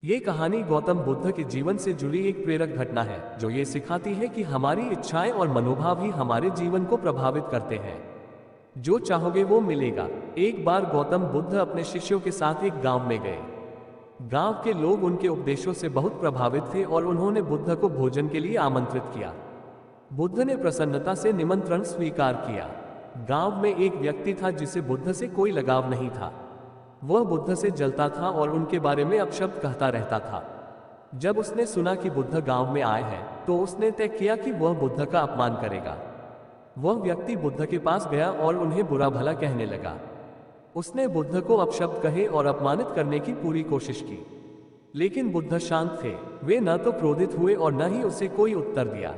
ये कहानी गौतम बुद्ध के जीवन से जुड़ी एक प्रेरक घटना है जो ये सिखाती है कि हमारी इच्छाएं और मनोभाव ही हमारे जीवन को प्रभावित करते हैं। जो चाहोगे वो मिलेगा। एक बार गौतम बुद्ध अपने शिष्यों के साथ एक गांव में गए। गांव के लोग उनके उपदेशों से बहुत प्रभावित थे और उन्होंने बुद्ध को भोजन के लिए आमंत्रित किया। बुद्ध ने प्रसन्नता से निमंत्रण स्वीकार किया। गांव में एक व्यक्ति था जिसे बुद्ध से कोई लगाव नहीं था। वह बुद्ध से जलता था और उनके बारे में अपशब्द कहता रहता था। जब उसने सुना कि बुद्ध गांव में आए हैं तो उसने तय किया कि वह बुद्ध का अपमान करेगा। वह व्यक्ति बुद्ध के पास गया और उन्हें बुरा भला कहने लगा। उसने बुद्ध को अपशब्द कहे और अपमानित करने की पूरी कोशिश की, लेकिन बुद्ध शांत थे। वे न तो क्रोधित हुए और न ही उसे कोई उत्तर दिया।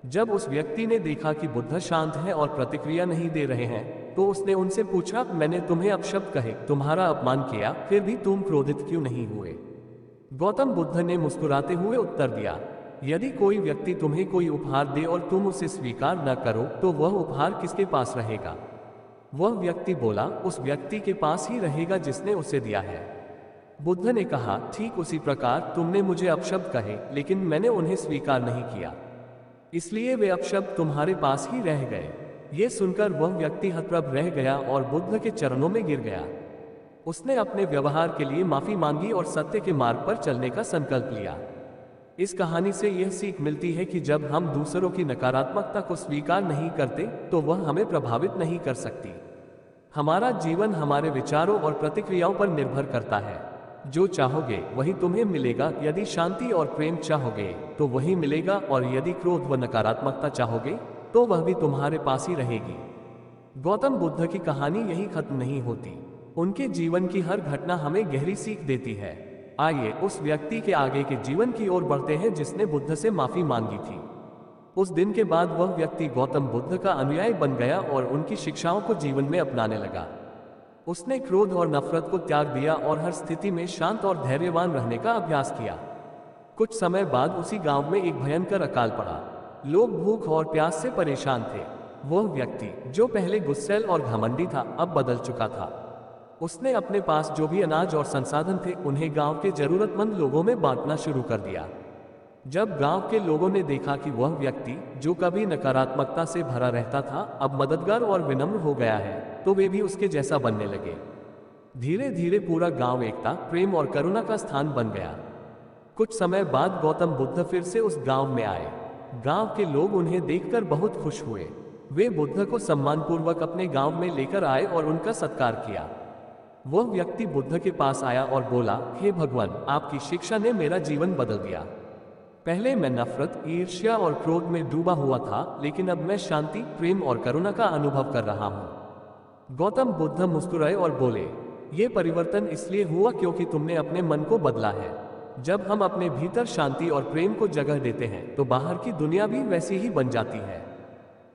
जब उस व्यक्ति ने देखा कि बुद्ध शांत हैं और प्रतिक्रिया नहीं दे रहे हैं तो उसने उनसे पूछा, मैंने तुम्हें अपशब्द कहे, तुम्हारा अपमान किया, फिर भी तुम क्रोधित क्यों नहीं हुए? गौतम बुद्ध ने मुस्कुराते हुए उत्तर दिया, यदि कोई व्यक्ति तुम्हें कोई उपहार दे और तुम उसे स्वीकार न करो तो वह उपहार किसके पास रहेगा? वह व्यक्ति बोला, उस व्यक्ति के पास ही रहेगा जिसने उसे दिया है। बुद्ध ने कहा, ठीक उसी प्रकार तुमने मुझे अपशब्द कहे लेकिन मैंने उन्हें स्वीकार नहीं किया, इसलिए वे अपशब्द तुम्हारे पास ही रह गए। ये सुनकर वह व्यक्ति हतप्रभ रह गया और बुद्ध के चरणों में गिर गया। उसने अपने व्यवहार के लिए माफी मांगी और सत्य के मार्ग पर चलने का संकल्प लिया। इस कहानी से यह सीख मिलती है कि जब हम दूसरों की नकारात्मकता को स्वीकार नहीं करते तो वह हमें प्रभावित नहीं कर सकती। हमारा जीवन हमारे विचारों और प्रतिक्रियाओं पर निर्भर करता है। जो चाहोगे वही तुम्हें मिलेगा। यदि शांति और प्रेम चाहोगे तो वही मिलेगा, और यदि क्रोध व नकारात्मकता चाहोगे तो वह भी तुम्हारे पास ही रहेगी। गौतम बुद्ध की कहानी यही खत्म नहीं होती। उनके जीवन की हर घटना हमें गहरी सीख देती है। आइए उस व्यक्ति के आगे के जीवन की ओर बढ़ते हैं जिसने बुद्ध से माफी मांगी थी। उस दिन के बाद वह व्यक्ति गौतम बुद्ध का अनुयायी बन गया और उनकी शिक्षाओं को जीवन में अपनाने लगा। उसने क्रोध और नफरत को त्याग दिया और हर स्थिति में शांत और धैर्यवान रहने का अभ्यास किया। कुछ समय बाद उसी गांव में एक भयंकर अकाल पड़ा। लोग भूख और प्यास से परेशान थे। वह व्यक्ति जो पहले गुस्सैल और घमंडी था अब बदल चुका था। उसने अपने पास जो भी अनाज और संसाधन थे उन्हें गांव के जरूरतमंद लोगों में बांटना शुरू कर दिया। जब गांव के लोगों ने देखा कि वह व्यक्ति जो कभी नकारात्मकता से भरा रहता था अब मददगार और विनम्र हो गया है तो वे भी उसके जैसा बनने लगे। धीरे धीरे पूरा गांव एकता, प्रेम और करुणा का स्थान बन गया। कुछ समय बाद गौतम बुद्ध फिर से उस गांव में आए। गांव के लोग उन्हें देखकर बहुत खुश हुए। वे बुद्ध को सम्मानपूर्वक अपने गांव में लेकर आए और उनका सत्कार किया। वह व्यक्ति बुद्ध के पास आया और बोला, हे भगवान, आपकी शिक्षा ने मेरा जीवन बदल दिया। पहले मैं नफरत, ईर्ष्या और क्रोध में डूबा हुआ था, लेकिन अब मैं शांति, प्रेम और करुणा का अनुभव कर रहा हूँ। गौतम बुद्ध मुस्कुराए और बोले, ये परिवर्तन इसलिए हुआ क्योंकि तुमने अपने मन को बदला है। जब हम अपने भीतर शांति और प्रेम को जगह देते हैं तो बाहर की दुनिया भी वैसी ही बन जाती है।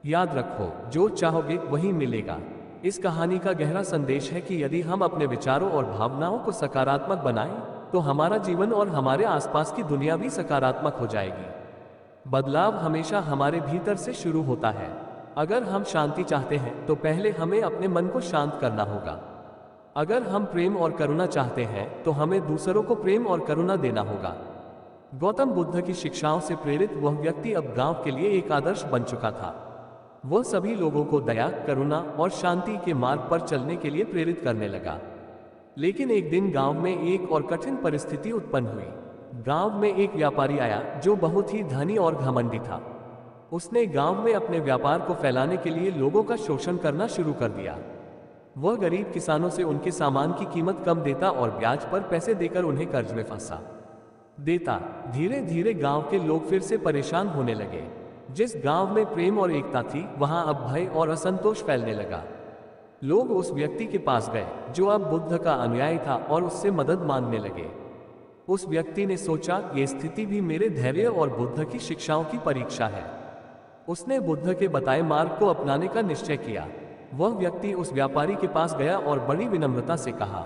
याद रखो, जो चाहोगे वही मिलेगा। इस कहानी का गहरा संदेश है कि यदि हम अपने विचारों और भावनाओं को सकारात्मक बनाएं तो हमारा जीवन और हमारे आसपास की दुनिया भी सकारात्मक हो जाएगी। बदलाव हमेशा हमारे भीतर से शुरू होता है। अगर हम शांति चाहते हैं तो पहले हमें अपने मन को शांत करना होगा। अगर हम प्रेम और करुणा चाहते हैं तो हमें दूसरों को प्रेम और करुणा देना होगा। गौतम बुद्ध की शिक्षाओं से प्रेरित वह व्यक्ति अब गांव के लिए एक आदर्श बन चुका था। वह सभी लोगों को दया, करुणा और शांति के मार्ग पर चलने के लिए प्रेरित करने लगा। लेकिन एक दिन गांव में एक और कठिन परिस्थिति उत्पन्न हुई। गांव में एक व्यापारी आया जो बहुत ही धनी और घमंडी था। उसने गांव में अपने व्यापार को फैलाने के लिए लोगों का शोषण करना शुरू कर दिया। वह गरीब किसानों से उनके सामान की कीमत कम देता और ब्याज पर पैसे देकर उन्हें कर्ज में फंसा देता। धीरे धीरे गांव के लोग फिर से परेशान होने लगे। जिस गांव में प्रेम और एकता थी वहां अब भय और असंतोष फैलने लगा। लोग उस व्यक्ति के पास गए जो अब बुद्ध का अनुयायी था और उससे मदद मांगने लगे। उस व्यक्ति ने सोचा, ये स्थिति भी मेरे धैर्य और बुद्ध की शिक्षाओं की परीक्षा है। उसने बुद्ध के बताए मार्ग को अपनाने का निश्चय किया। वह व्यक्ति उस व्यापारी के पास गया और बड़ी विनम्रता से कहा,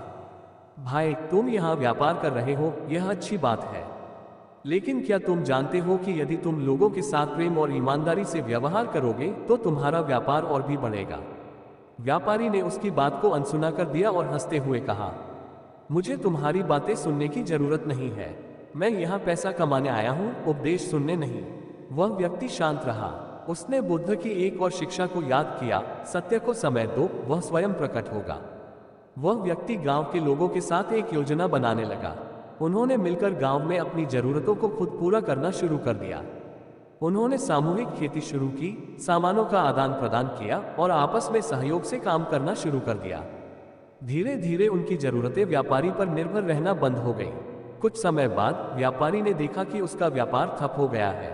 भाई, तुम यहाँ व्यापार कर रहे हो, यह अच्छी बात है, लेकिन क्या तुम जानते हो कि यदि तुम लोगों के साथ प्रेम और ईमानदारी से व्यवहार करोगे तो तुम्हारा व्यापार और भी बढ़ेगा। व्यापारी ने उसकी बात को अनसुना कर दिया और हंसते हुए कहा, मुझे तुम्हारी बातें सुनने की जरूरत नहीं है। मैं यहाँ पैसा कमाने आया हूँ, उपदेश सुनने नहीं। वह व्यक्ति शांत रहा। उसने बुद्ध की एक और शिक्षा को याद किया, सत्य को समय दो, वह स्वयं प्रकट होगा। वह व्यक्ति गांव के लोगों के साथ एक योजना बनाने लगा। उन्होंने मिलकर गांव में अपनी जरूरतों को खुद पूरा करना शुरू कर दिया। उन्होंने सामूहिक खेती शुरू की, सामानों का आदान प्रदान किया और आपस में सहयोग से काम करना शुरू कर दिया। धीरे धीरे उनकी जरूरतें व्यापारी पर निर्भर रहना बंद हो गई। कुछ समय बाद व्यापारी ने देखा कि उसका व्यापार ठप हो गया है।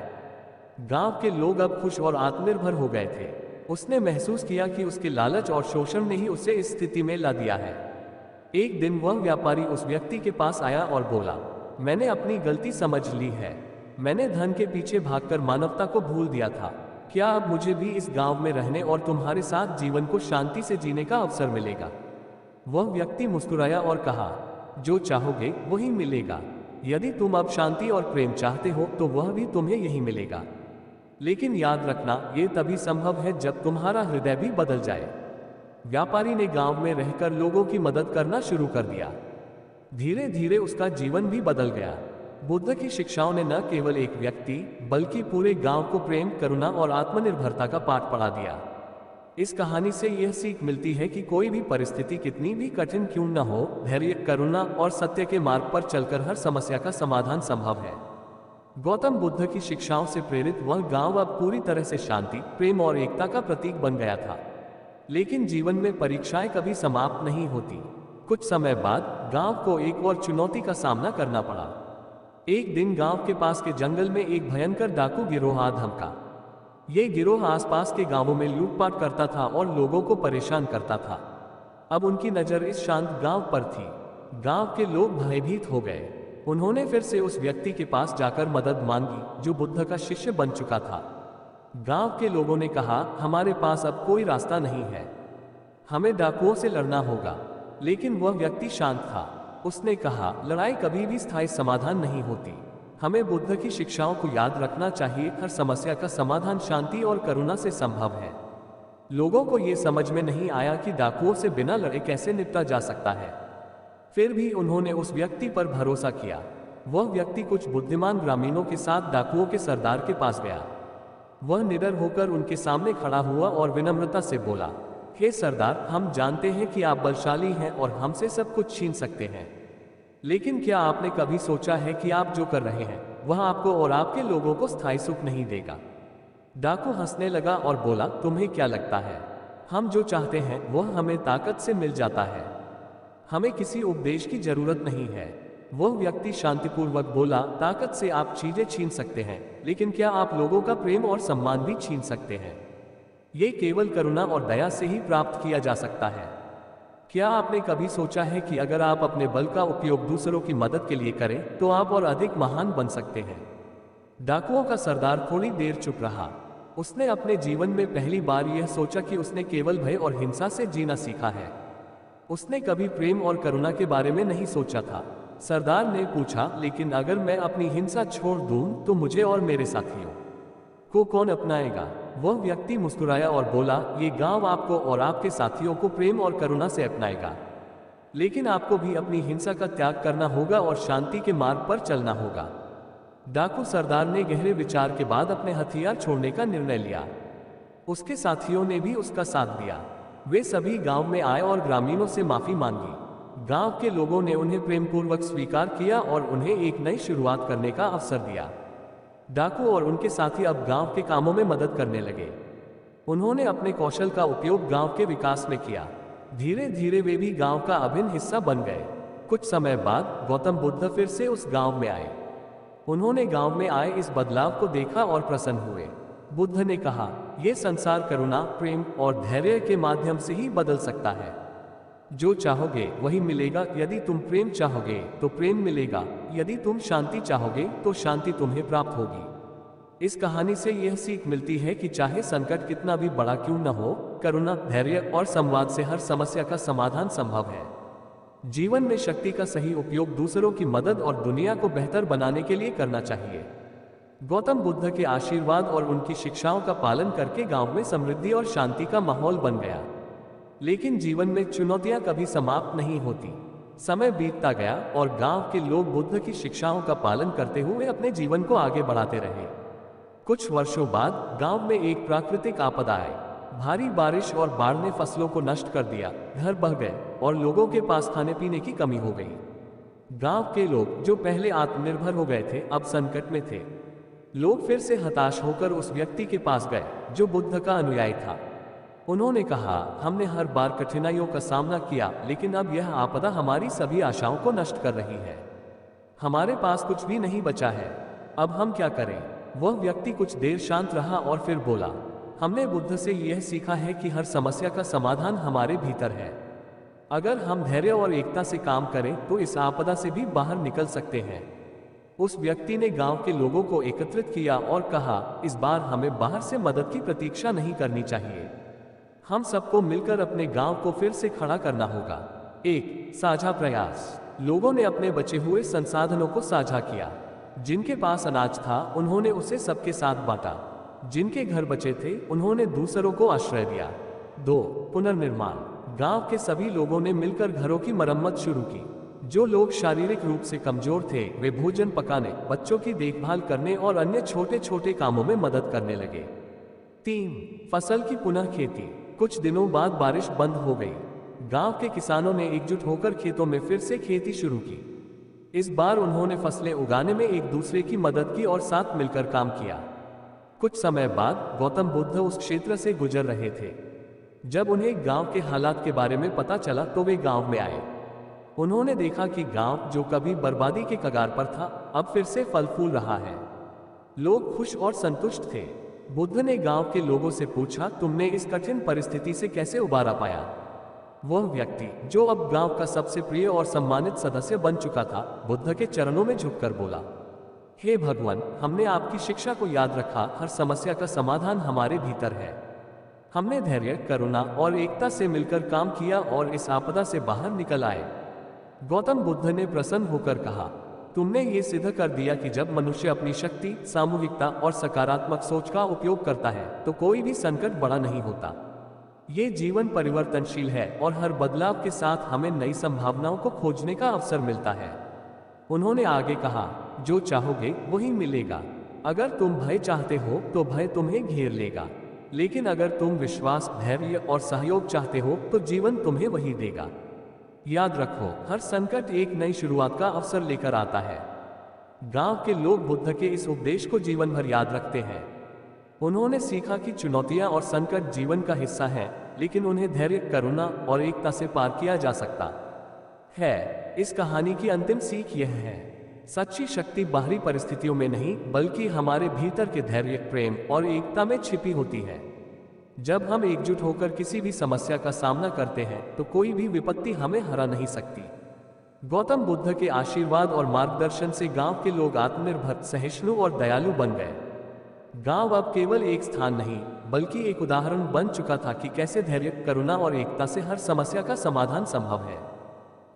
गांव के लोग अब खुश और आत्मनिर्भर हो गए थे। उसने महसूस किया कि उसके लालच और शोषण ने ही उसे इस स्थिति में ला दिया है। एक दिन वह व्यापारी उस व्यक्ति के पास आया और बोला, मैंने अपनी गलती समझ ली है। मैंने धन के पीछे भागकर मानवता को भूल दिया था। क्या अब मुझे भी इस गांव में रहने और तुम्हारे साथ जीवन को शांति से जीने का अवसर मिलेगा? वह व्यक्ति मुस्कुराया और कहा, जो चाहोगे वही मिलेगा। यदि तुम अब शांति और प्रेम चाहते हो तो वह भी तुम्हें यही मिलेगा। लेकिन याद रखना, ये तभी संभव है जब तुम्हारा हृदय भी बदल जाए। व्यापारी ने गांव में रहकर लोगों की मदद करना शुरू कर दिया। धीरे धीरे उसका जीवन भी बदल गया। बुद्ध की शिक्षाओं ने न केवल एक व्यक्ति बल्कि पूरे गांव को प्रेम, करुणा और आत्मनिर्भरता का पाठ पढ़ा दिया। इस कहानी से यह सीख मिलती है कि कोई भी परिस्थिति कितनी भी कठिन क्यों न हो, धैर्य, करुणा और सत्य के मार्ग पर चलकर हर समस्या का समाधान संभव है। गौतम बुद्ध की शिक्षाओं से प्रेरित वह गांव अब पूरी तरह से शांति, प्रेम और एकता का प्रतीक बन गया था। लेकिन जीवन में परीक्षाएं कभी समाप्त नहीं होती। कुछ समय बाद गांव को एक और चुनौती का सामना करना पड़ा। एक दिन गांव के पास के जंगल में एक भयंकर डाकू गिरोह आ धमका। ये गिरोह आसपास के गांवों में लूटपाट करता था और लोगों को परेशान करता था। अब उनकी नजर इस शांत गांव पर थी। गांव के लोग भयभीत हो गए। उन्होंने फिर से उस व्यक्ति के पास जाकर मदद मांगी जो बुद्ध का शिष्य बन चुका था। गांव के लोगों ने कहा, हमारे पास अब कोई रास्ता नहीं है, हमें डाकुओं से लड़ना होगा। लेकिन वह व्यक्ति शांत था। उसने कहा, लड़ाई कभी भी स्थायी समाधान नहीं होती। हमें बुद्ध की शिक्षाओं को याद रखना चाहिए। हर समस्या का समाधान शांति और करुणा से संभव है। लोगों को यह समझ में नहीं आया कि डाकुओं से बिना लड़े कैसे निपटा जा सकता है। फिर भी उन्होंने उस व्यक्ति पर भरोसा किया। वह व्यक्ति कुछ बुद्धिमान ग्रामीणों के साथ डाकुओं के सरदार के पास गया। वह निडर होकर उनके सामने खड़ा हुआ और विनम्रता से बोला, हे सरदार, हम जानते हैं कि आप बलशाली हैं और हमसे सब कुछ छीन सकते हैं। लेकिन क्या आपने कभी सोचा है कि आप जो कर रहे हैं वह आपको और आपके लोगों को स्थायी सुख नहीं देगा? डाकू हंसने लगा और बोला, तुम्हें क्या लगता है, हम जो चाहते हैं वह हमें ताकत से मिल जाता है। हमें किसी उपदेश की जरूरत नहीं है। वह व्यक्ति शांतिपूर्वक बोला, ताकत से आप चीजें छीन सकते हैं, लेकिन क्या आप लोगों का प्रेम और सम्मान भी छीन सकते हैं? ये केवल करुणा और दया से ही प्राप्त किया जा सकता है। क्या आपने कभी सोचा है कि अगर आप अपने बल का उपयोग दूसरों की मदद के लिए करें तो आप और अधिक महान बन सकते हैं? डाकुओं का सरदार थोड़ी देर चुप रहा। उसने अपने जीवन में पहली बार यह सोचा कि उसने केवल भय और हिंसा से जीना सीखा है। उसने कभी प्रेम और करुणा के बारे में नहीं सोचा था। सरदार ने पूछा, लेकिन अगर मैं अपनी हिंसा छोड़ दूं तो मुझे और मेरे साथियों को कौन अपनाएगा? वह व्यक्ति मुस्कुराया और बोला, ये गांव आपको और आपके साथियों को प्रेम और करुणा से अपनाएगा, लेकिन आपको भी अपनी हिंसा का त्याग करना होगा और शांति के मार्ग पर चलना होगा। डाकू सरदार ने गहरे विचार के बाद अपने हथियार छोड़ने का निर्णय लिया। उसके साथियों ने भी उसका साथ दिया। वे सभी गांव में आए और ग्रामीणों से माफी मांगी। गांव के लोगों ने उन्हें प्रेमपूर्वक स्वीकार किया और उन्हें एक नई शुरुआत करने का अवसर दिया। डाकू और उनके साथी अब गांव के कामों में मदद करने लगे। उन्होंने अपने कौशल का उपयोग गांव के विकास में किया। धीरे धीरे वे भी गांव का अभिन्न हिस्सा बन गए। कुछ समय बाद गौतम बुद्ध फिर से उस गांव में आए। उन्होंने गांव में आए इस बदलाव को देखा और प्रसन्न हुए। बुद्ध ने कहा, यह संसार करुणा, प्रेम और धैर्य के माध्यम से ही बदल सकता है। जो चाहोगे वही मिलेगा। यदि तुम प्रेम चाहोगे तो प्रेम मिलेगा, यदि तुम शांति चाहोगे तो शांति तुम्हें प्राप्त होगी। इस कहानी से यह सीख मिलती है कि चाहे संकट कितना भी बड़ा क्यों न हो, करुणा, धैर्य और संवाद से हर समस्या का समाधान संभव है। जीवन में शक्ति का सही उपयोग दूसरों की मदद और दुनिया को बेहतर बनाने के लिए करना चाहिए। गौतम बुद्ध के आशीर्वाद और उनकी शिक्षाओं का पालन करके गांव में समृद्धि और शांति का माहौल बन गया। लेकिन जीवन में चुनौतियां कभी समाप्त नहीं होती। समय बीतता गया और गांव के लोग बुद्ध की शिक्षाओं का पालन करते हुए अपने जीवन को आगे बढ़ाते रहे। कुछ वर्षों बाद गांव में एक प्राकृतिक आपदा आई। भारी बारिश और बाढ़ ने फसलों को नष्ट कर दिया, घर बह गए और लोगों के पास खाने पीने की कमी हो गई। गांव के लोग जो पहले आत्मनिर्भर हो गए थे, अब संकट में थे। लोग फिर से हताश होकर उस व्यक्ति के पास गए जो बुद्ध का अनुयायी था। उन्होंने कहा, हमने हर बार कठिनाइयों का सामना किया, लेकिन अब यह आपदा हमारी सभी आशाओं को नष्ट कर रही है। हमारे पास कुछ भी नहीं बचा है, अब हम क्या करें? वह व्यक्ति कुछ देर शांत रहा और फिर बोला, हमने बुद्ध से यह सीखा है कि हर समस्या का समाधान हमारे भीतर है। अगर हम धैर्य और एकता से काम करें तो इस आपदा से भी बाहर निकल सकते हैं। उस व्यक्ति ने गांव के लोगों को एकत्रित किया और कहा, इस बार हमें बाहर से मदद की प्रतीक्षा नहीं करनी चाहिए। हम सबको मिलकर अपने गांव को फिर से खड़ा करना होगा। एक साझा प्रयास। लोगों ने अपने बचे हुए संसाधनों को साझा किया। जिनके पास अनाज था उन्होंने उसे सबके साथ बांटा। जिनके घर बचे थे उन्होंने दूसरों को आश्रय दिया। 2 पुनर्निर्माण। गांव के सभी लोगों ने मिलकर घरों की मरम्मत शुरू की। जो लोग शारीरिक रूप से कमजोर थे वे भोजन पकाने, बच्चों की देखभाल करने और अन्य छोटे छोटे कामों में मदद करने लगे। 3 फसल की पुनः खेती। कुछ दिनों बाद बारिश बंद हो गई। गांव के किसानों ने एकजुट होकर खेतों में फिर से खेती शुरू की। इस बार उन्होंने फसलें उगाने में एक दूसरे की मदद की और साथ मिलकर काम किया। कुछ समय बाद गौतम बुद्ध उस क्षेत्र से गुजर रहे थे। जब उन्हें गांव के हालात के बारे में पता चला तो वे गांव में आए। उन्होंने देखा कि गांव जो कभी बर्बादी के कगार पर था, अब फिर से फल फूल रहा है। लोग खुश और संतुष्ट थे। बुद्ध ने गांव के लोगों से पूछा, तुमने इस कठिन परिस्थिति से कैसे उबारा पाया? वह व्यक्ति जो अब गांव का सबसे प्रिय और सम्मानित सदस्य बन चुका था, बुद्ध के चरणों में झुककर बोला, हे भगवान, हमने आपकी शिक्षा को याद रखा, हर समस्या का समाधान हमारे भीतर है। हमने धैर्य, करुणा और एकता से मिलकर काम किया और इस आपदा से बाहर निकल आए। गौतम बुद्ध ने प्रसन्न होकर कहा, तुमने ये सिद्ध कर दिया कि जब मनुष्य अपनी शक्ति, सामूहिकता और सकारात्मक सोच का उपयोग करता है तो कोई भी संकट बड़ा नहीं होता। ये जीवन परिवर्तनशील है और हर बदलाव के साथ हमें नई संभावनाओं को खोजने का अवसर मिलता है। उन्होंने आगे कहा, जो चाहोगे वही मिलेगा। अगर तुम भय चाहते हो तो भय तुम्हें घेर लेगा, लेकिन अगर तुम विश्वास, धैर्य और सहयोग चाहते हो तो जीवन तुम्हें वही देगा। याद रखो, हर संकट एक नई शुरुआत का अवसर लेकर आता है। गांव के लोग बुद्ध के इस उपदेश को जीवन भर याद रखते हैं। उन्होंने सीखा कि चुनौतियां और संकट जीवन का हिस्सा हैं, लेकिन उन्हें धैर्य, करुणा और एकता से पार किया जा सकता है। इस कहानी की अंतिम सीख यह है, सच्ची शक्ति बाहरी परिस्थितियों में नहीं बल्कि हमारे भीतर के धैर्य, प्रेम और एकता में छिपी होती है। जब हम एकजुट होकर किसी भी समस्या का सामना करते हैं तो कोई भी विपत्ति हमें हरा नहीं सकती। गौतम बुद्ध के आशीर्वाद और मार्गदर्शन से गांव के लोग आत्मनिर्भर, सहिष्णु और दयालु बन गए। गांव अब केवल एक स्थान नहीं बल्कि एक उदाहरण बन चुका था कि कैसे धैर्य, करुणा और एकता से हर समस्या का समाधान संभव है।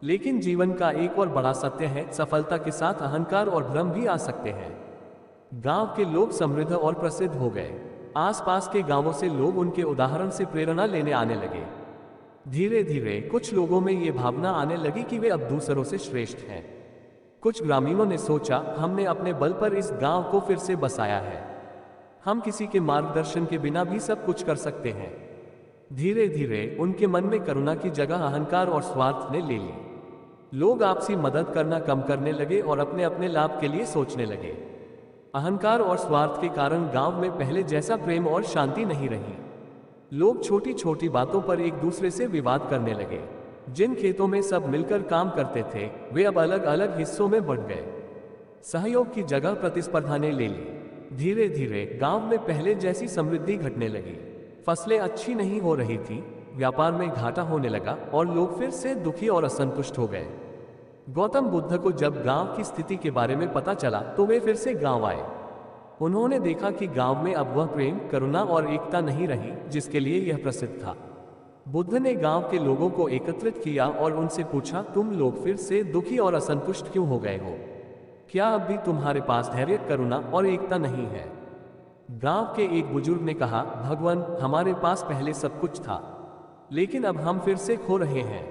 लेकिन जीवन का एक और बड़ा सत्य है, सफलता के साथ अहंकार और भ्रम भी आ सकते हैं। गांव के लोग समृद्ध और प्रसिद्ध हो गए। आसपास के गांवों से लोग उनके उदाहरण से प्रेरणा लेने आने लगे। धीरे धीरे कुछ लोगों में ये भावना आने लगी कि वे अब दूसरों से श्रेष्ठ हैं। कुछ ग्रामीणों ने सोचा, हमने अपने बल पर इस गांव को फिर से बसाया है, हम किसी के मार्गदर्शन के बिना भी सब कुछ कर सकते हैं। धीरे धीरे उनके मन में करुणा की जगह अहंकार और स्वार्थ ने ले ली। लोग आपसी मदद करना कम करने लगे और अपने अपने लाभ के लिए सोचने लगे। अहंकार और स्वार्थ के कारण गांव में पहले जैसा प्रेम और शांति नहीं रही। लोग छोटी छोटी बातों पर एक दूसरे से विवाद करने लगे। जिन खेतों में सब मिलकर काम करते थे वे अब अलग अलग हिस्सों में बंट गए। सहयोग की जगह प्रतिस्पर्धा ने ले ली। धीरे धीरे गांव में पहले जैसी समृद्धि घटने लगी। फसलें अच्छी नहीं हो रही थी, व्यापार में घाटा होने लगा और लोग फिर से दुखी और असंतुष्ट हो गए। गौतम बुद्ध को जब गांव की स्थिति के बारे में पता चला तो वे फिर से गांव आए। उन्होंने देखा कि गांव में अब वह प्रेम, करुणा और एकता नहीं रही जिसके लिए यह प्रसिद्ध था। बुद्ध ने गांव के लोगों को एकत्रित किया और उनसे पूछा, तुम लोग फिर से दुखी और असंतुष्ट क्यों हो गए हो? क्या अब भी तुम्हारे पास धैर्य, करुणा और एकता नहीं है? गांव के एक बुजुर्ग ने कहा, भगवान, हमारे पास पहले सब कुछ था, लेकिन अब हम फिर से खो रहे हैं।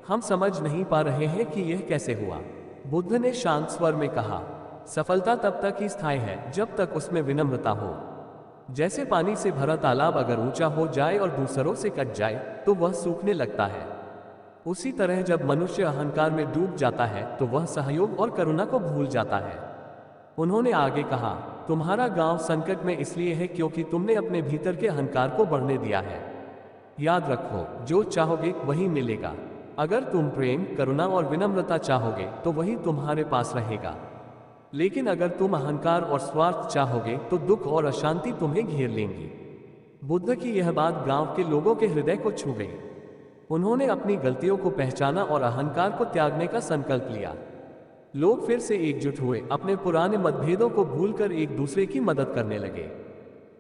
हम समझ नहीं पा रहे हैं कि यह कैसे हुआ। बुद्ध ने शांत स्वर में कहा, सफलता तब तक ही स्थायी है जब तक उसमें विनम्रता हो। जैसे पानी से भरा तालाब अगर ऊंचा हो जाए और दूसरों से कट जाए तो वह सूखने लगता है। उसी तरह जब मनुष्य अहंकार में डूब जाता है तो वह सहयोग और करुणा को भूल जाता है। उन्होंने आगे कहा, तुम्हारा गांव संकट में इसलिए है क्योंकि तुमने अपने भीतर के अहंकार को बढ़ने दिया है। याद रखो, जो चाहोगे वही मिलेगा। अगर तुम प्रेम, करुणा और विनम्रता चाहोगे तो वही तुम्हारे पास रहेगा। लेकिन अगर तुम अहंकार और स्वार्थ चाहोगे तो दुख और अशांति तुम्हें घेर लेंगी। बुद्ध की यह बात गांव के लोगों के हृदय को छू गई। उन्होंने अपनी गलतियों को पहचाना और अहंकार को त्यागने का संकल्प लिया। लोग फिर से एकजुट हुए, अपने पुराने मतभेदों को भूलकर एक दूसरे की मदद करने लगे।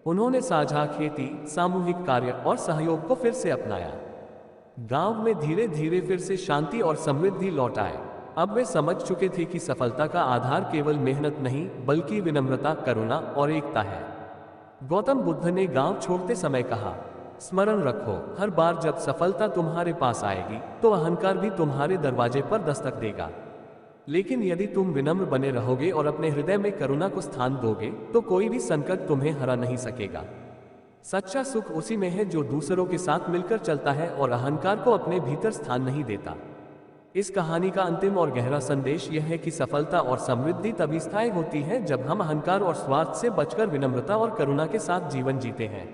उन्होंने साझा खेती, सामूहिक कार्य और सहयोग को फिर से अपनाया। गांव में धीरे धीरे फिर से शांति और समृद्धि लौट आए। अब वे समझ चुके थे कि सफलता का आधार केवल मेहनत नहीं बल्कि विनम्रता, करुणा और एकता है। गौतम बुद्ध ने गांव छोड़ते समय कहा, स्मरण रखो, हर बार जब सफलता तुम्हारे पास आएगी तो अहंकार भी तुम्हारे दरवाजे पर दस्तक देगा। लेकिन यदि तुम विनम्र बने रहोगे और अपने हृदय में करुणा को स्थान दोगे तो कोई भी संकट तुम्हें हरा नहीं सकेगा। सच्चा सुख उसी में है जो दूसरों के साथ मिलकर चलता है और अहंकार को अपने भीतर स्थान नहीं देता। इस कहानी का अंतिम और गहरा संदेश यह है कि सफलता और समृद्धि तभी स्थायी होती है जब हम अहंकार और स्वार्थ से बचकर विनम्रता और करुणा के साथ जीवन जीते हैं।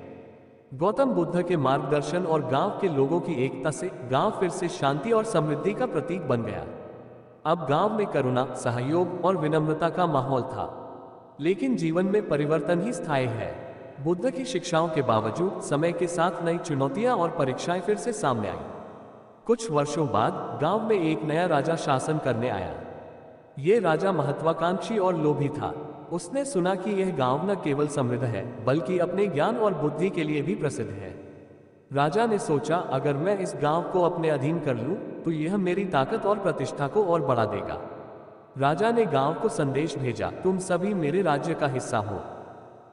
गौतम बुद्ध के मार्गदर्शन और गांव के लोगों की एकता से गांव फिर से शांति और समृद्धि का प्रतीक बन गया। अब गांव में करुणा, सहयोग और विनम्रता का माहौल था। लेकिन जीवन में परिवर्तन ही स्थायी है। बुद्ध की शिक्षाओं के बावजूद समय के साथ नई चुनौतियां और परीक्षाएं फिर से सामने आईं। कुछ वर्षों बाद गांव में एक नया राजा शासन करने आया। ये राजा महत्वाकांक्षी और लोभी था। उसने सुना कि यह गांव न केवल समृद्ध है बल्कि अपने ज्ञान और बुद्धि के लिए भी प्रसिद्ध है। राजा ने सोचा, अगर मैं इस गांव को अपने अधीन कर लूं तो यह मेरी ताकत और प्रतिष्ठा को और बढ़ा देगा। राजा ने गांव को संदेश भेजा, तुम सभी मेरे राज्य का हिस्सा हो।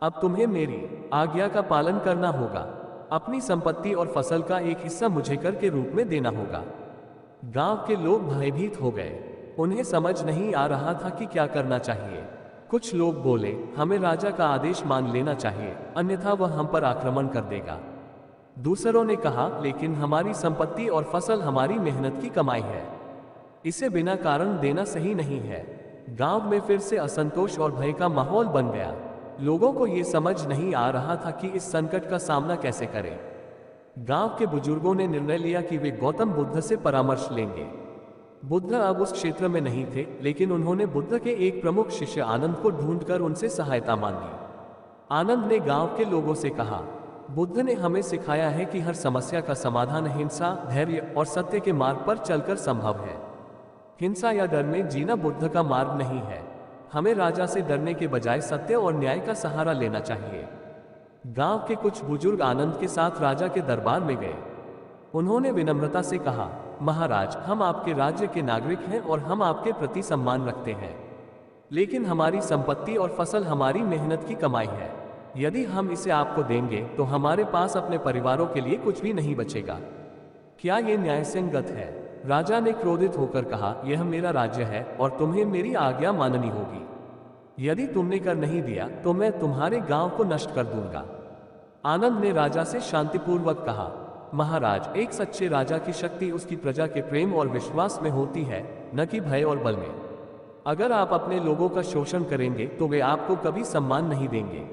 अब तुम्हें मेरी आज्ञा का पालन करना होगा। अपनी संपत्ति और फसल का एक हिस्सा मुझे कर के रूप में देना होगा। गांव के लोग भयभीत हो गए। उन्हें समझ नहीं आ रहा था कि क्या करना चाहिए। कुछ लोग बोले, हमें राजा का आदेश मान लेना चाहिए, अन्यथा वह हम पर आक्रमण कर देगा। दूसरों ने कहा, लेकिन हमारी संपत्ति और फसल हमारी मेहनत की कमाई है, इसे बिना कारण देना सही नहीं है। गांव में फिर से असंतोष और भय का माहौल बन गया। लोगों को ये समझ नहीं आ रहा था कि इस संकट का सामना कैसे करें। गांव के बुजुर्गों ने निर्णय लिया कि वे गौतम बुद्ध से परामर्श लेंगे। बुद्ध अब उस क्षेत्र में नहीं थे, लेकिन उन्होंने बुद्ध के एक प्रमुख शिष्य आनंद को ढूंढकर उनसे सहायता मांगी। आनंद ने गांव के लोगों से कहा, बुद्ध ने हमें सिखाया है कि हर समस्या का समाधान हिंसा, धैर्य और सत्य के मार्ग पर चलकर संभव है। हिंसा या डर में जीना बुद्ध का मार्ग नहीं है। हमें राजा से डरने के बजाय सत्य और न्याय का सहारा लेना चाहिए। गांव के कुछ बुजुर्ग आनंद के साथ राजा के दरबार में गए। उन्होंने विनम्रता से कहा, महाराज, हम आपके राज्य के नागरिक हैं और हम आपके प्रति सम्मान रखते हैं, लेकिन हमारी संपत्ति और फसल हमारी मेहनत की कमाई है। यदि हम इसे आपको देंगे तो हमारे पास अपने परिवारों के लिए कुछ भी नहीं बचेगा। क्या ये न्यायसंगत है? राजा ने क्रोधित होकर कहा, यह मेरा राज्य है और तुम्हें मेरी आज्ञा माननी होगी। यदि तुमने कर नहीं दिया तो मैं तुम्हारे गांव को नष्ट कर दूंगा। आनंद ने राजा से शांतिपूर्वक कहा, महाराज, एक सच्चे राजा की शक्ति उसकी प्रजा के प्रेम और विश्वास में होती है, न कि भय और बल में। अगर आप अपने लोगों का शोषण करेंगे तो वे आपको कभी सम्मान नहीं देंगे,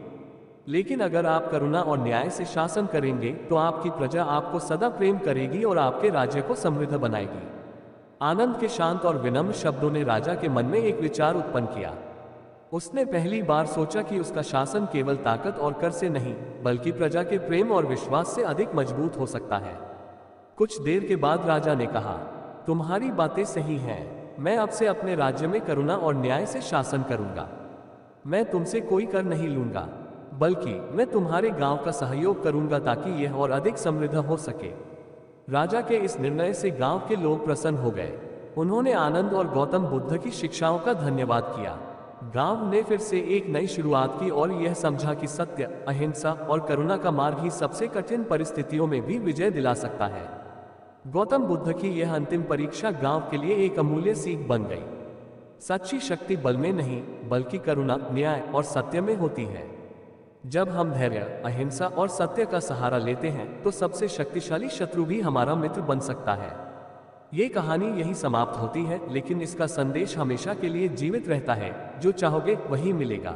लेकिन अगर आप करुणा और न्याय से शासन करेंगे तो आपकी प्रजा आपको सदा प्रेम करेगी और आपके राज्य को समृद्ध बनाएगी। आनंद के शांत और विनम्र शब्दों ने राजा के मन में एक विचार उत्पन्न किया। उसने पहली बार सोचा कि उसका शासन केवल ताकत और कर से नहीं बल्कि प्रजा के प्रेम और विश्वास से अधिक मजबूत हो सकता है। कुछ देर के बाद राजा ने कहा, तुम्हारी बातें सही हैं। मैं अब से अपने राज्य में करुणा और न्याय से शासन करूंगा। मैं तुमसे कोई कर नहीं लूंगा, बल्कि मैं तुम्हारे गांव का सहयोग करूंगा ताकि यह और अधिक समृद्ध हो सके। राजा के इस निर्णय से गांव के लोग प्रसन्न हो गए। उन्होंने आनंद और गौतम बुद्ध की शिक्षाओं का धन्यवाद किया। गांव ने फिर से एक नई शुरुआत की और यह समझा कि सत्य, अहिंसा और करुणा का मार्ग ही सबसे कठिन परिस्थितियों में भी विजय दिला सकता है। गौतम बुद्ध की यह अंतिम परीक्षा गांव के लिए एक अमूल्य सीख बन गई। सच्ची शक्ति बल में नहीं, बल्कि करुणा, न्याय और सत्य में होती है। जब हम धैर्य, अहिंसा और सत्य का सहारा लेते हैं तो सबसे शक्तिशाली शत्रु भी हमारा मित्र बन सकता है। ये कहानी यही समाप्त होती है, लेकिन इसका संदेश हमेशा के लिए जीवित रहता है। जो चाहोगे वही मिलेगा।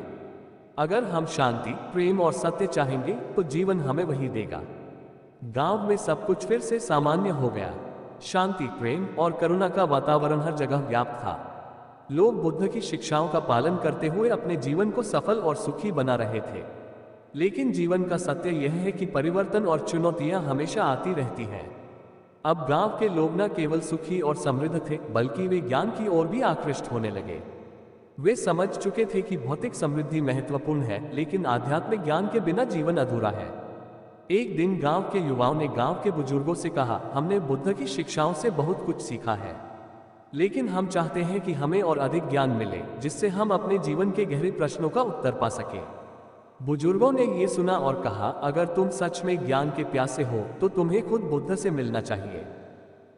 अगर हम शांति, प्रेम और सत्य चाहेंगे तो जीवन हमें वही देगा। गांव में सब कुछ फिर से सामान्य हो गया। शांति, प्रेम और करुणा का वातावरण हर जगह व्याप्त था। लोग बुद्ध की शिक्षाओं का पालन करते हुए अपने जीवन को सफल और सुखी बना रहे थे। लेकिन जीवन का सत्य यह है कि परिवर्तन और चुनौतियां हमेशा आती रहती हैं। अब गांव के लोग न केवल सुखी और समृद्ध थे, बल्कि वे ज्ञान की ओर भी आकृष्ट होने लगे। वे समझ चुके थे कि भौतिक समृद्धि महत्वपूर्ण है, लेकिन आध्यात्मिक ज्ञान के बिना जीवन अधूरा है। एक दिन गांव के युवाओं ने गांव के बुजुर्गों से कहा, हमने बुद्ध की शिक्षाओं से बहुत कुछ सीखा है, लेकिन हम चाहते हैं कि हमें और अधिक ज्ञान मिले, जिससे हम अपने जीवन के गहरे प्रश्नों का उत्तर पा सकें। बुजुर्गों ने ये सुना और कहा, अगर तुम सच में ज्ञान के प्यासे हो तो तुम्हें खुद बुद्ध से मिलना चाहिए।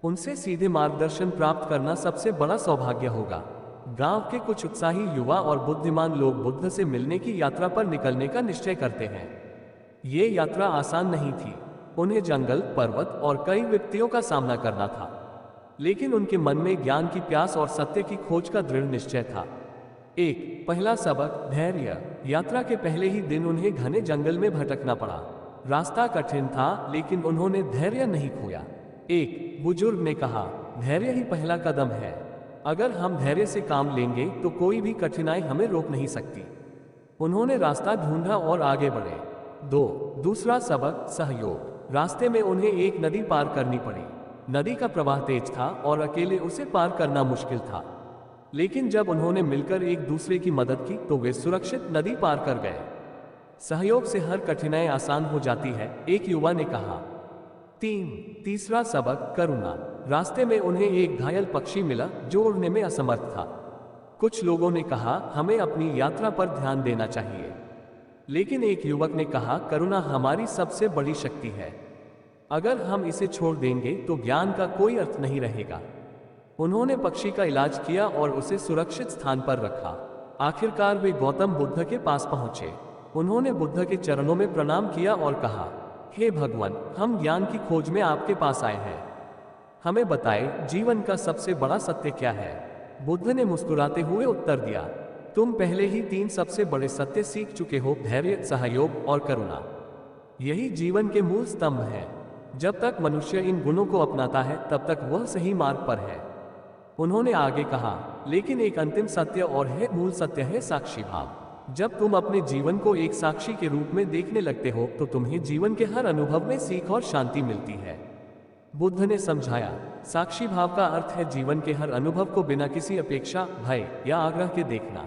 उनसे सीधे मार्गदर्शन प्राप्त करना सबसे बड़ा सौभाग्य होगा। गांव के कुछ उत्साही युवा और बुद्धिमान लोग बुद्ध से मिलने की यात्रा पर निकलने का निश्चय करते हैं। ये यात्रा आसान नहीं थी। उन्हें जंगल, पर्वत और कई विपत्तियों का सामना करना था, लेकिन उनके मन में ज्ञान की प्यास और सत्य की खोज का दृढ़ निश्चय था। पहला सबक, धैर्य। यात्रा के पहले ही दिन उन्हें घने जंगल में भटकना पड़ा। रास्ता कठिन था, लेकिन उन्होंने धैर्य नहीं खोया। एक बुजुर्ग ने कहा, धैर्य ही पहला कदम है। अगर हम धैर्य से काम लेंगे तो कोई भी कठिनाई हमें रोक नहीं सकती। उन्होंने रास्ता ढूंढा और आगे बढ़े। दूसरा सबक, सहयोग। रास्ते में उन्हें एक नदी पार करनी पड़ी। नदी का प्रवाह तेज था और अकेले उसे पार करना मुश्किल था, लेकिन जब उन्होंने मिलकर एक दूसरे की मदद की तो वे सुरक्षित नदी पार कर गए। सहयोग से हर कठिनाई आसान हो जाती है, एक युवा ने कहा। तीसरा सबक, करुणा। रास्ते में उन्हें एक घायल पक्षी मिला जो उड़ने में असमर्थ था। कुछ लोगों ने कहा, हमें अपनी यात्रा पर ध्यान देना चाहिए, लेकिन एक युवक ने कहा, करुणा हमारी सबसे बड़ी शक्ति है। अगर हम इसे छोड़ देंगे तो ज्ञान का कोई अर्थ नहीं रहेगा। उन्होंने पक्षी का इलाज किया और उसे सुरक्षित स्थान पर रखा। आखिरकार वे गौतम बुद्ध के पास पहुंचे। उन्होंने बुद्ध के चरणों में प्रणाम किया और कहा, हे भगवान, हम ज्ञान की खोज में आपके पास आए हैं। हमें बताएं, जीवन का सबसे बड़ा सत्य क्या है? बुद्ध ने मुस्कुराते हुए उत्तर दिया, तुम पहले ही 3 सबसे बड़े सत्य सीख चुके हो, धैर्य, सहयोग और करुणा। यही जीवन के मूल स्तंभ हैं। जब तक मनुष्य इन गुणों को अपनाता है तब तक वह सही मार्ग पर है। उन्होंने आगे कहा, लेकिन एक अंतिम सत्य और है, मूल सत्य है साक्षी भाव। जब तुम अपने जीवन को एक साक्षी के रूप में देखने लगते हो तो तुम्हें जीवन के हर अनुभव में सीख और शांति मिलती है। बुद्ध ने समझाया, साक्षी भाव का अर्थ है जीवन के हर अनुभव को बिना किसी अपेक्षा, भय या आग्रह के देखना।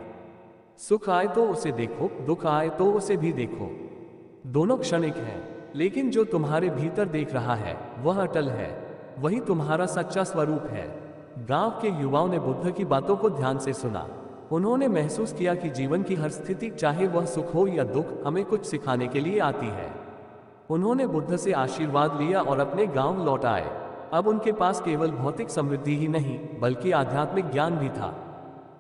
सुख आए तो उसे देखो, दुख आए तो उसे भी देखो। दोनों क्षणिक हैं, लेकिन जो तुम्हारे भीतर देख रहा है वह अटल है। वही तुम्हारा सच्चा स्वरूप है। गांव के युवाओं ने बुद्ध की बातों को ध्यान से सुना। उन्होंने महसूस किया कि जीवन की हर स्थिति, चाहे वह सुख हो या दुख, हमें कुछ सिखाने के लिए आती है। उन्होंने बुद्ध से आशीर्वाद लिया और अपने गांव लौट आए। अब उनके पास केवल भौतिक समृद्धि ही नहीं, बल्कि आध्यात्मिक ज्ञान भी था।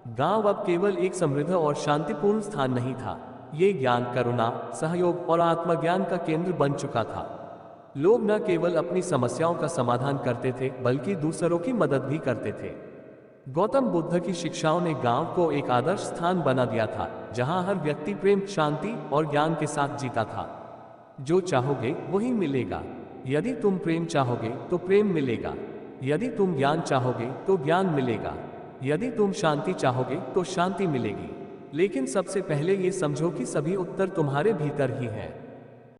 गांव अब केवल एक समृद्ध और शांतिपूर्ण स्थान नहीं था, ये ज्ञान, करुणा, सहयोग और आत्मज्ञान का केंद्र बन चुका था। लोग न केवल अपनी समस्याओं का समाधान करते थे, बल्कि दूसरों की मदद भी करते थे। गौतम बुद्ध की शिक्षाओं ने गांव को एक आदर्श स्थान बना दिया था, जहां हर व्यक्ति प्रेम, शांति और ज्ञान के साथ जीता था। जो चाहोगे वही मिलेगा। यदि तुम प्रेम चाहोगे तो प्रेम मिलेगा। यदि तुम ज्ञान चाहोगे तो ज्ञान मिलेगा। यदि तुम शांति चाहोगे तो शांति मिलेगी। लेकिन सबसे पहले ये समझो कि सभी उत्तर तुम्हारे भीतर ही हैं।